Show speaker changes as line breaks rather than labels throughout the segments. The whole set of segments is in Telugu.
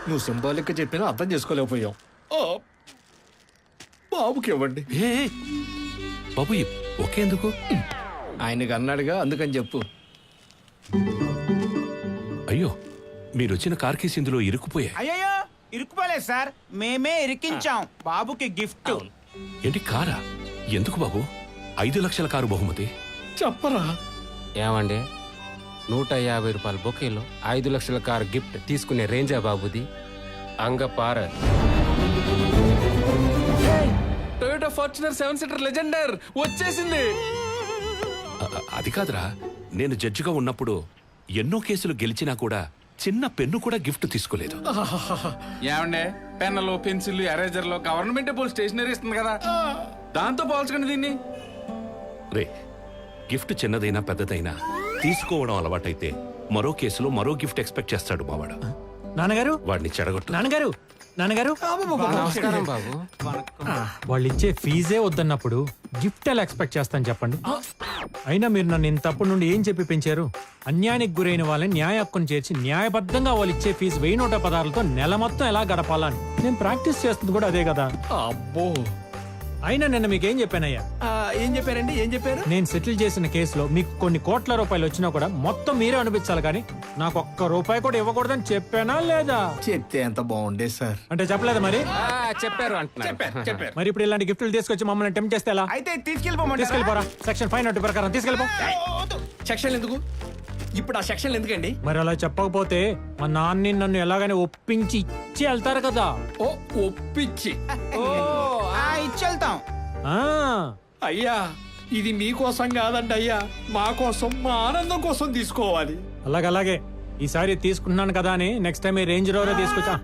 నువ్వు సింబాలిక్ చెప్పినా అర్థం చేసుకోలేకపోయాం. బాబుకి ఇవ్వండి.
బాబు ఒకేందుకు?
ఆయనకి అన్నాడుగా, అందుకని చెప్పు.
అయ్యో, మీరు వచ్చిన కార్ కేసు ఇందులో ఇరుక్కుపోయాయి.
అయ్యో ఇరుక్కుపోలేదు సార్, మేమే ఇరికించాం బాబుకి గిఫ్ట్.
ఏంటి కారా? ఎందుకు బాబు? 5 లక్షల కారు బహుమతి.
చెప్పరా.
ఏమండి, 150 రూపాయల బొకేలో 5 లక్షల కారు గిఫ్ట్ తీసుకునే రేంజా బాబుది? అంగపార.
టొయోటా ఫార్చునర్ 7 సీటర్ లెజెండర్ వచ్చేసింది.
అది కాదురా, నేను జడ్జిగా ఉన్నప్పుడు ఎన్నో కేసులు గెలిచినా కూడా చిన్న పెన్ను కూడా గిఫ్ట్ తీసుకోలేదు.
ఏమండే, పెన్నులు పెన్సిల్ ఎరేజర్లు గవర్నమెంట్ పోల్ స్టేషనరీ ఇస్తుంది కదా, దాంతో పోల్చకండి దీన్ని.
రే, గిఫ్ట్ చిన్నదైనా పెద్దదైనా తీసుకోవడం అలవాటైతే మరో కేసులో మరో గిఫ్ట్ ఎక్స్పెక్ట్ చేస్తాడు మావాడు.
నాన్నగారు,
వాడిని చెడగొట్టు.
నాన్నగారు, నాన్నగారు,
నమస్కారం బాబు.
వాళ్ళు ఇచ్చే ఫీజే వద్దన్నప్పుడు గిఫ్ట్ ఎలా ఎక్స్పెక్ట్ చేస్తాను చెప్పండి. అయినా మీరు నన్ను ఇంతప్పటి నుండి ఏం చెప్పి పెంచారు? అన్యాయానికి గురైన వాళ్ళని న్యాయ హక్కును చేర్చి న్యాయబద్ధంగా వాళ్ళు ఇచ్చే ఫీజు 1116లతో నెల మొత్తం ఎలా గడపాలని నేను ప్రాక్టీస్ చేస్తుంది కూడా అదే కదా.
అబ్బో,
అయినా నిన్న మీకేం చెప్పానయ్యా?
ఏం చెప్పారండి? ఏం చెప్పారు?
నేను సెటిల్ చేసిన కేసులో మీకు కొన్ని కోట్ల రూపాయలు వచ్చినా కూడా మొత్తం మీరే అనిపించాలి, కానీ నాకు ఒక్క రూపాయి కూడా ఇవ్వకూడదని చెప్పానా లేదా?
చెప్తే ఎంత బాగుండే సార్.
అంటే చెప్పలేదా మరి?
చెప్పారు అంటున్నారు.
మరి ఇప్పుడు ఇలాంటి గిఫ్ట్లు తీసుకొచ్చి మమ్మల్ని టెంప్ట్ చేస్తే ఎలా?
అయితే తీసుకెళ్ళిపోమంటారా?
తీసుకెళ్ళిపోరా. సెక్షన్ 5 ప్రకారం తీసుకెళ్ళిపో.
సెక్షన్లు ఎందుకు ఇప్పుడు? ఆ సెక్షన్లు ఎందుకండి?
మరి అలా చెప్పకపోతే మా నాన్ని నన్ను ఎలాగైనా ఒప్పించి ఇచ్చి వెళ్తారు కదా.
ఓ, ఒప్పించి.
ఇచ్చెళ్తాం.
ఆ
అయ్యా, ఇది మీకోసం కాదండి అయ్యా, మా కోసం, మా ఆనందం కోసం తీసుకోవాలి.
అలాగే ఈసారి తీసుకున్నాను కదా అని నెక్స్ట్ టైం ఈ రేంజ్ రోవర్ తీసుకొచ్చా.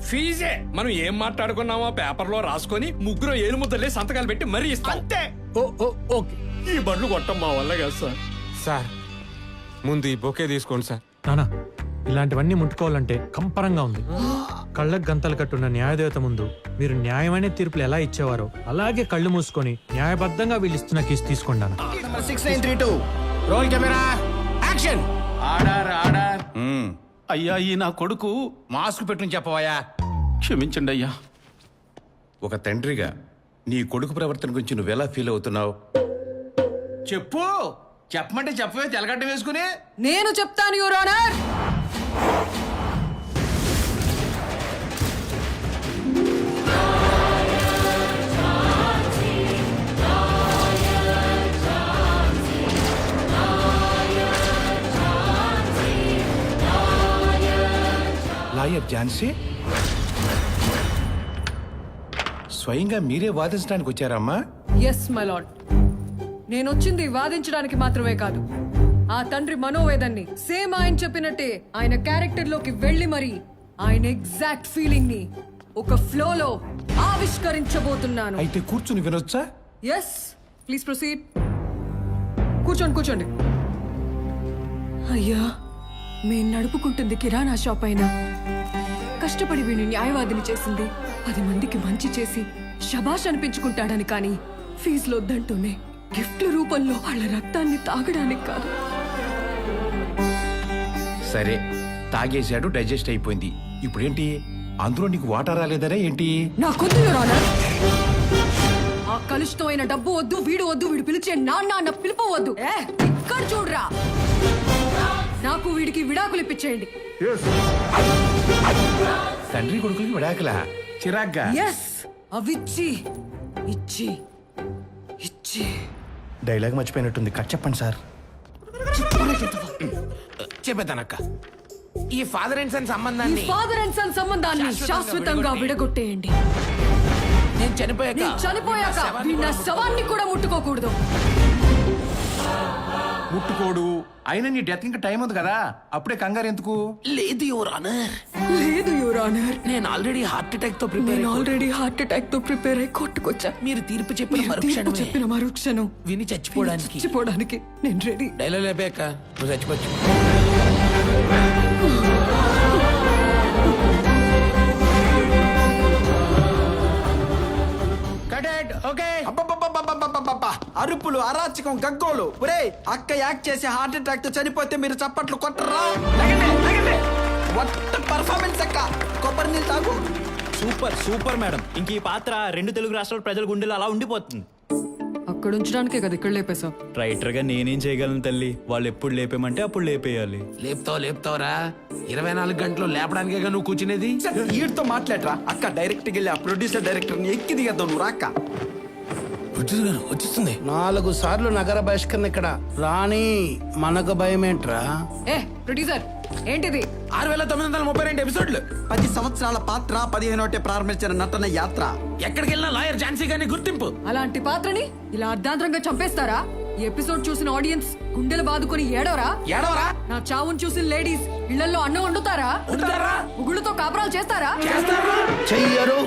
ఫీజే మనం ఏం మాట్లాడుకున్నామో పేపర్లో రాసుకొని ముగ్గురు ఏలు ముద్దలే సంతకాలు పెట్టి మరీ ఇస్తాం.
అంతే.
ఓకే.
ఈ బండ్లు కొట్టం మా వల్ల కాదు సార్.
సార్, ముందు ఈ బొకే తీసుకోండి సార్.
నానా, ఇలాంటివన్నీ ముట్టుకోవాలంటే కంపరంగా ఉంది. కళ్ళకు గంతలు కట్టున్న న్యాయదేవత ముందు మీరు న్యాయమైన తీర్పులు ఎలా ఇచ్చేవారో అలాగే కళ్ళు మూసుకొని న్యాయబద్ధంగా వీళ్ళు ఇస్తున్న కేసు తీసుకోండి.
6932 roll camera action.
Order order.
అయ్యా, ఈ నా కొడుకు
మాస్క్ పెట్టుని చెప్పవయ్యా.
క్షమించండి అయ్యా.
ఒక తండ్రిగా నీ కొడుకు ప్రవర్తన గురించి నువ్వెలా ఫీల్ అవుతున్నావు?
చెప్పు. చెప్పమంటే చెప్పవే, తెలగడ్డ వేసుకుని.
నేను చెప్తాను యువర్ ఆనర్.
లాయర్ ఝాన్సీ, స్వయంగా మీరే వాదించడానికి వచ్చారమ్మా?
ఎస్ మై లార్డ్, నేను వచ్చింది వాదించడానికి మాత్రమే కాదు, ఆ తండ్రి మనోవేదన్ని సేమ్ ఆయన చెప్పినట్టే ఆయన క్యారెక్టర్ లోకి వెళ్ళి మరి ఆయన ఎగ్జాక్ట్ ఫీలింగ్ ని ఒక ఫ్లోలో ఆవిష్కరించబోతున్నాను.
అయితే కూర్చుని వినొచ్చా?
Yes, please proceed. కూర్చోండి. అయ్యా, మేం నడుపుకుంటుంది కిరాణా షాప్ అయినా కష్టపడి వీడిని న్యాయవాదిని చేసింది 10 మందికి మంచి చేసి శబాష్ అనిపించుకుంటాడని, కానీ ఫీజులు వద్దంటూనే గిఫ్ట్ల రూపంలో వాళ్ళ రక్తాన్ని తాగడానికి కాదు.
సరే, తాగేశాడు, డైజెస్ట్ అయిపోయింది. ఇప్పుడేంటి? అందులో నీకు వాటర్ రాలేదనే ఏంటి?
నాకొద్దు యువర్ ఆనర్. ఆ కలుషితమైన డబ్బు వద్దు, వీడు వద్దు, వీడు పిలిచే నాన్న పిలుపు వద్దు. ఇక్కడ చూడరా, నాకు వీడికి విడాకులు ఇప్పించేయండి.
తండ్రి కొడుకులకి విడాకులా? చిరాగ్గా.
ఎస్, అవిచ్చి ఇచ్చి ఇచ్చి.
డైలాగ్ మర్చిపోయినట్టుంది, కట్ చెప్పండి సార్.
చెప్పేదానక్క, ఈ ఫాదర్ అండ్ సన్
ఈ
సంబంధాన్ని
ఫాదర్ అండ్ సన్ సంబంధాన్ని శాశ్వతంగా విడగొట్టేయండి.
నేను చనిపోయాక
వీడి నా శవాన్ని కూడా ముట్టుకోకూడదు.
ముట్టుకోడు. అయినా నీ డెత్ ఇంకా టైం ఉంది కదా, అప్పుడే కంగారు ఎందుకు?
లేదు యువర్ ఆనర్.
లేదు యువర్ ఆనర్,
నేను ఆల్రెడీ హార్ట్ అటాక్
తో ప్రిపేర్ అయి కొట్టుకొచ్చా.
మీరు తీర్పు చెప్పిన
మరుక్షణం
విని
చచ్చిపోవడానికి నేను రెడీ.
డైలాగ్ లేపాక నువ్వు చచ్చిపోవచ్చు.
అరుపులు, అరాచకం, గగ్గోలు. ఒరే, అక్క యాక్ట్ చేసి హార్ట్ అటాక్ తో చనిపోతే మీరు చప్పట్లు కొట్టరా? వాట్ పర్ఫార్మెన్స్ అక్క. కొబ్బరి తాగు
సూపర్ సూపర్ మేడం. ఇంక ఈ పాత్ర 2 తెలుగు రాష్ట్రాల ప్రజల గుండెలు అలా ఉండిపోతుంది.
అక్కడ ఉంచడానికే కదా ఇక్కడ లేపేశావు.
రైటర్ గా నేనేం చేయగలను తల్లి? వాళ్ళు ఎప్పుడు లేపేమంటే అప్పుడు లేపేయాలి.
లేపుతావురా 24 గంటలు లేపడానికేగా నువ్వు కూర్చునేది.
వీడితో మాట్లాడరా అక్క. డైరెక్ట్ వెళ్ళి ఆ ప్రొడ్యూసర్ డైరెక్టర్ ని ఎక్కి దిగద్దాం నువ్వు రాక్క.
వచ్చేస్తుంది
4 సార్లు నగర బహిష్కరణ ఇక్కడ రాణి. మనకు భయమేంట్రా?
ఏ ప్రొడ్యూసర్ ఏంటిది?
6932 ఎపిసోడ్లు.
10 సంవత్సరాల పాత్ర 15 ప్రారంభించిన నటన యాత్ర.
ఎక్కడికి వెళ్ళినా లాయర్ ఝాన్సీ గారిని గుర్తింపు.
అలాంటి పాత్రని ఇలా అర్ధాంతరంగా చంపేస్తారా? ఈ ఎపిసోడ్ చూసిన ఆడియన్స్ గుండెలు బాదుకొని ఏడవరా? నా చావును చూసిన లేడీస్ ఇళ్లలో అన్నం వండుతారా? ఉగుళ్ళతో కాపురాలు చేస్తారా?
చెయ్యరు.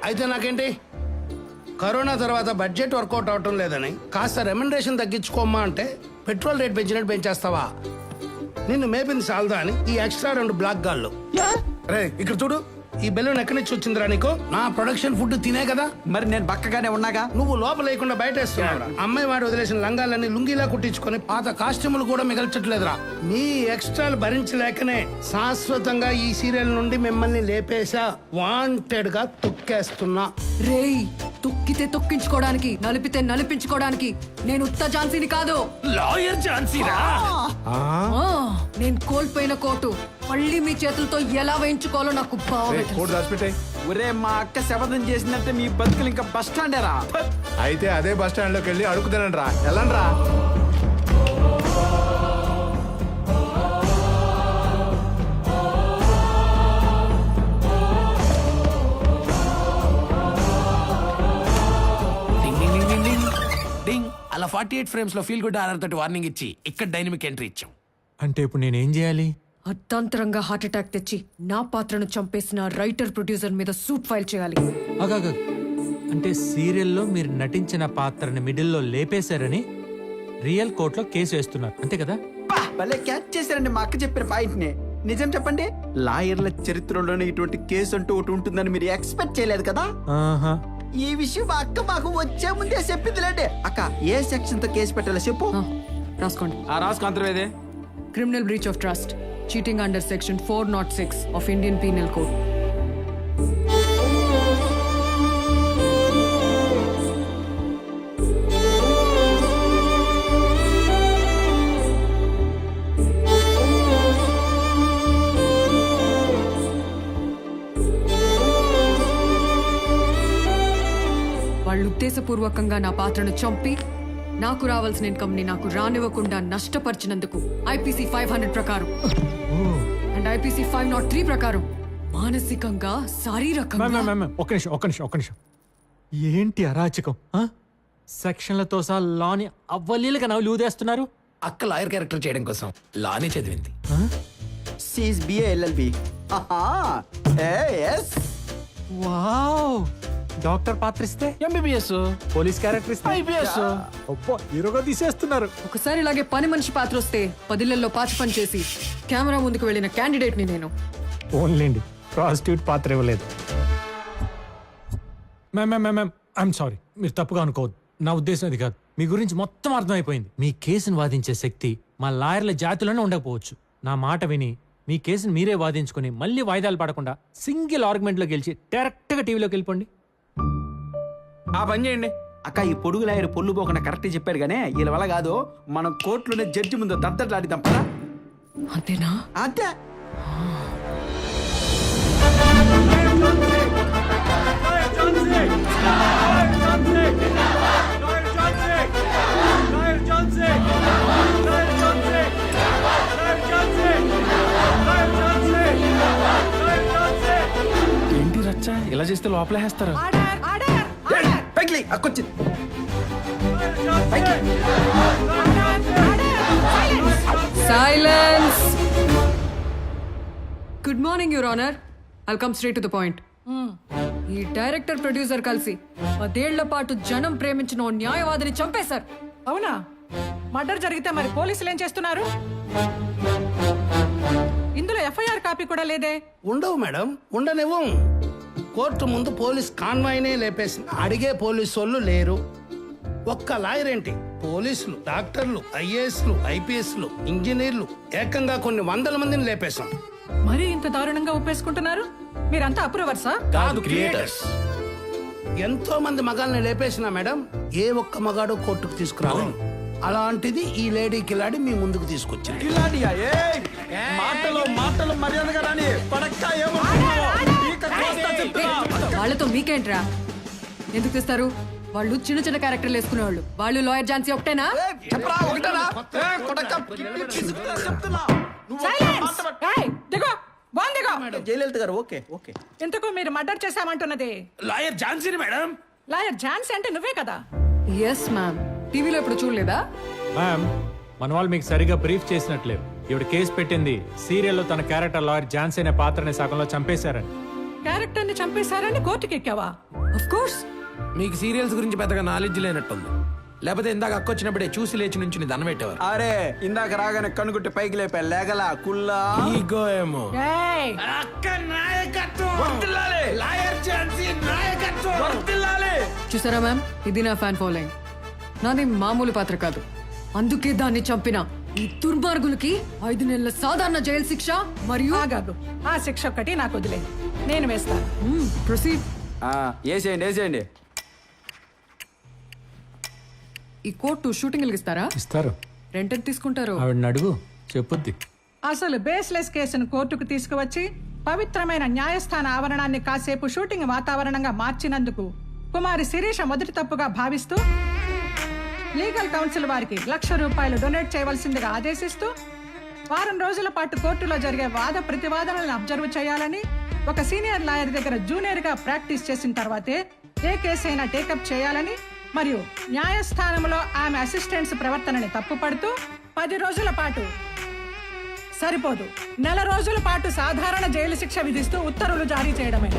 అయితే నాకేంటి? కరోనా తర్వాత బడ్జెట్ వర్కౌట్ అవటం లేదని కాస్త రెమ్యునరేషన్ తగ్గించుకోమ్మా అంటే పెట్రోల్ రేట్ పెంచినట్టు పెంచేస్తావా? నిన్ను మేపింది సాల్దా అని ఈ ఎక్స్ట్రా 2 బ్లాక్ గాళ్ళు. రే ఇక్కడ చూడు, ఈ బెలూన్ ఎక్కడి నుంచి వచ్చిందిరా నీకు? నా ప్రొడక్షన్ ఫుడ్ తినే కదా.
మరి నేను బక్కగానే ఉన్నాగా.
నువ్వు లోపల లేకుండా బయట వేస్తున్నావురా. అమ్మాయి వాడు వదిలేసిన లంగాలన్నీ లుంగిలా కుట్టించుకొని పాత కాస్ట్యూములు కూడా మిగల్చట్లేదురా. మీ ఎక్స్ట్రాలు భరించలేకనే శాశ్వతంగా ఈ సీరియల్ నుండి మిమ్మల్ని లేపేశా. వాంటెడ్ గా తొక్కేస్తున్నా.
రేయ్, తొక్కితే తొక్కించుకోవడానికి, నలిపితే నలిపించుకోవడానికి నేను ఉత్త ఝాన్సీని కాదు.
లాయర్ ఝాన్సీరా.
ఆ, నేను కోల్పోయిన కోటు మళ్ళీ మీ చేతులతో ఎలా వేయించుకోవాలో నాకు బాగా తెలుసు.
ఒరే మా అక్క శపథం చేసినట్టే మీ బతుకులు ఇంకా బస్ స్టాండేరా.
అయితే అదే బస్ స్టాండ్ లోకి వెళ్ళి అడుగుతానండి రా. వెళ్ళండి రా.
అలా 48 ఫ్రేమ్స్ లో ఫీల్ గుడ్ ఆర్ఆర్ తోటి వార్నింగ్ ఇచ్చి ఇక్కడ డైనమిక్ ఎంట్రీ ఇచ్చాం.
అంటే ఇప్పుడు నేనేం చేయాలి?
అర్ధాంతరంగా హార్ట్ అటాక్ తెచ్చి నా పాత్రను చంపేసిన రైటర్ ప్రొడ్యూసర్ మీద సూట్ ఫైల్ చేయాలి.
అగాగ, అంటే సీరియల్లో మీరు నటించిన పాత్రని మిడిల్లో లేపేశారని రియల్ కోర్టులో కేసు వేస్తున్నారు అంతే కదా?
భలే క్యాచ్ చేశారండి మా అక్క చెప్పిన పాయింట్ ని. నిజం చెప్పండి, లాయర్ల చరిత్రలోనే ఇటువంటి కేసు అంటూ ఒకటి ఉంటుందని మీరు ఎక్స్పెక్ట్ చేయలేదు కదా.
ఆహా.
ఈ విషయం మా అక్క మాకు వచ్చే ముందే చెప్పిందిలేండి. అక్క ఏ సెక్షన్ తో కేసు పెట్టాలో చెప్పు.
రాసుకోండి.
రాసుకుంటారు.
Criminal breach of trust, cheating under section 406 of Indian penal code. వాళ్ళు ఉద్దేశపూర్వకంగా నా పాత్రను చంపి నాకు రావాల్సిన ఇన్కమ్ ని నాకు రానివ్వకుండా నష్టపరిచినందుకు ఐపీసీ 500 ప్రకారం అండ్ ఐపీసీ 503 ప్రకారం మానసికంగా శారీరకంగా.
ఒక్క నిమిషం. ఏంటి అరాచకం? సెక్షన్లతో సహా లాని అవ్వలీలుగా నవ్వులు ఊదేస్తున్నారు.
అక్క లాయర్ క్యారెక్టర్ చేయడం కోసం లానే చదివింది.
She's BA LLB.
Wow. Doctor పాత్ర ఇస్తే
ఎంబీబీఎస్,
పోలీస్ క్యారెక్టర్ ఇస్తే
ఐపీఎస్.
హీరోగా తీసేస్తున్నారు.
ఒకసారి ఇలాగే పని మనిషి పాత్ర వస్తే 10 ఇళ్లలో పాచి పని చేసి కెమెరా ముందుకు వెళ్ళిన క్యాండిడేట్ ని నేను.
ఓన్లేండి, ప్రాస్టిట్యూట్ పాత్ర ఇవ్వలేదు. మ్యామ్ ఐఎమ్ సారీ, మీరు తప్పుగా అనుకోవద్దు. నా ఉద్దేశం అది కాదు. మీ గురించి మొత్తం అర్థమైపోయింది. మీ కేసును వాదించే శక్తి మా లాయర్ల జాతిలోనే ఉండకపోవచ్చు. నా మాట విని మీ కేసును మీరే వాదించుకుని మళ్ళీ వాయిదాలు పడకుండా సింగిల్ ఆర్గ్యుమెంట్ లో గెలిచి డైరెక్ట్ గా టీవీలోకి వెళ్ళిపోండి.
ఆ పని చేయండి.
అక్క ఈ పొడుగు లాయర్ పొల్లు పోకుండా కరెక్ట్ చెప్పాడు గానే, వీళ్ళ వల్ల కాదు. మనం కోర్టులోనే జడ్జి ముందు దద్దట్లాడిద్దాం పదా.
అంతేనా?
అంతే.
ఏంటి రచ్చ ఇలా చేస్తే లోపలే వేస్తారు.
పైకి అక్కొచ్చింది.
Silence. Good morning your honour. I'll come straight to the point. ఈ డైరెక్టర్ ప్రొడ్యూసర్ కలిసి 10 ఏళ్ల పాటు జనం ప్రేమించిన ఓ న్యాయవాదిని చంపేశారు.
అవునా? మర్డర్ జరిగితే మరి పోలీసులు ఏం చేస్తున్నారు? ఇందులో ఎఫ్ఐఆర్ కాపీ కూడా లేదే.
ఉండవు మేడం, ఉండనివ్వం. కోర్టు ముందు పోలీస్ కాన్వాయ్నే లేపేసిన అడిగే పోలీసు వాళ్ళు లేరు. ఒక్క లాయర్ ఏంటి, పోలీసులు, డాక్టర్లు, ఐఏఎస్లు, ఐపీఎస్లు, ఇంజనీర్లు, ఏకంగా కొన్ని 100 మందిని లేపేశాం.
మరీ ఇంత దారుణంగా ఒప్పేసుకుంటున్నారు? మీరంతా అప్రూవర్సా?
కాదు క్రియేటర్స్.
ఎంతో మంది మగాల్ని లేపేసిన మేడం, ఏ ఒక్క మగాడు కోర్టుకు తీసుకురావాలి. అలాంటిది ఈ లేడీ కిలాడి మీ ముందుకు తీసుకొచ్చింది.
కిలాడియా? ఏయ్! మాటలు మర్యాదగా రాని పడక్క ఏమనుకున్నావు? ఈక కోస్తా చెప్తున్నా.
వాళ్ళతో మీకేంట్రా? ఎందుకు తెస్తారు? వాళ్ళు చిన్న చిన్న క్యారెక్టర్లు వేసుకునేవాళ్ళు. వాళ్ళు లాయర్ ఝాన్సీ ఒకటేనా?
చెప్పరా ఒకటేనా? ఏయ్, కొడక కిడ్నీ పిసుకుతా చెప్తున్నా. నువ్వు జయలలిత గారు ఓకే ఓకే.
ఇంతకు మీరు మర్డర్ చేశామంటున్నది
లాయర్ ఝాన్సీని మేడం.
లాయర్ ఝాన్సీ అంటే నువ్వే కదా? Yes ma'am. టీవీలో ఇప్పుడు చూడలేదా?
మ్యామ్, మన వాళ్ళు మీకు సరిగా బ్రీఫ్ చేసినట్లేదు. ఇవిడ కేసు పెట్టింది సీరియల్లో తన క్యారెక్టర్ లాయర్ ఝాన్సీ అనే పాత్రని సగంలో చంపేశారని.
క్యారెక్టర్ ని చంపేశారని కోర్టుకి ఎక్కావా? Of course.
మీకు సీరియల్స్ గురించి పెద్దగా నాలెడ్జ్ లేనట్టుంది. లేకపోతే ఇందాక అక్క వచ్చినప్పుడే చూసి లేచి నుంచి దండం పెట్టేవారు.
అరే ఇందాక రాగానే కనుగుట్టి పైకి లేపా లేగలా కుల్లా.
ఈగో ఏమో.
అక్క నాయకత్వం వర్ధిల్లాలి. లాయర్ ఝాన్సీ నాయకత్వం వర్ధిల్లాలి.
చూసారా మ్యామ్, ఇది నా ఫ్యాన్ ఫాలోయింగ్. నాది మామూలు పాత్ర కాదు. అందుకే దాన్ని చంపిన ఈ దుర్మార్గులకి 5 నెలల సాధారణ జైలు శిక్ష మరియు ఆ శిక్ష ఒక్కటి నాకు వదిలే, నేను వేస్తాను. ప్రొసీడ్.
వేసేయండి వేసేయండి.
ఈ కోర్టు షూటింగ్ ఇస్తారా?
ఇస్తారు.
రెంట్ ఎంత తీసుకుంటారు?
ఆవిడని అడుగు, చెప్పుద్ది.
అసలు బేస్లెస్ కేసును కోర్టుకు తీసుకువచ్చి పవిత్రమైన న్యాయస్థాన ఆవరణాన్ని కాసేపు షూటింగ్ వాతావరణంగా మార్చినందుకు కుమారి శిరీష మొదటి తప్పుగా భావిస్తూ లీగల్ కౌన్సిల్ వారికి ₹1,00,000 డొనేట్ చేయవలసిందిగా ఆదేశిస్తూ వారం రోజుల పాటు కోర్టులో జరిగే వాద ప్రతివాదనలను అబ్జర్వ్ చేయాలని, ఒక సీనియర్ లాయర్ దగ్గర జూనియర్ గా ప్రాక్టీస్ చేసిన తర్వాతే ఏ కేసు అయినా టేకప్ చేయాలని, మరియు న్యాయస్థానంలో ఆమె అసిస్టెంట్స్ ప్రవర్తనని తప్పుపడుతూ 10 రోజుల పాటు సరిపోదు, 1 నెల రోజుల పాటు సాధారణ జైలు శిక్ష విధిస్తూ ఉత్తర్వులు జారీ చేయడమే.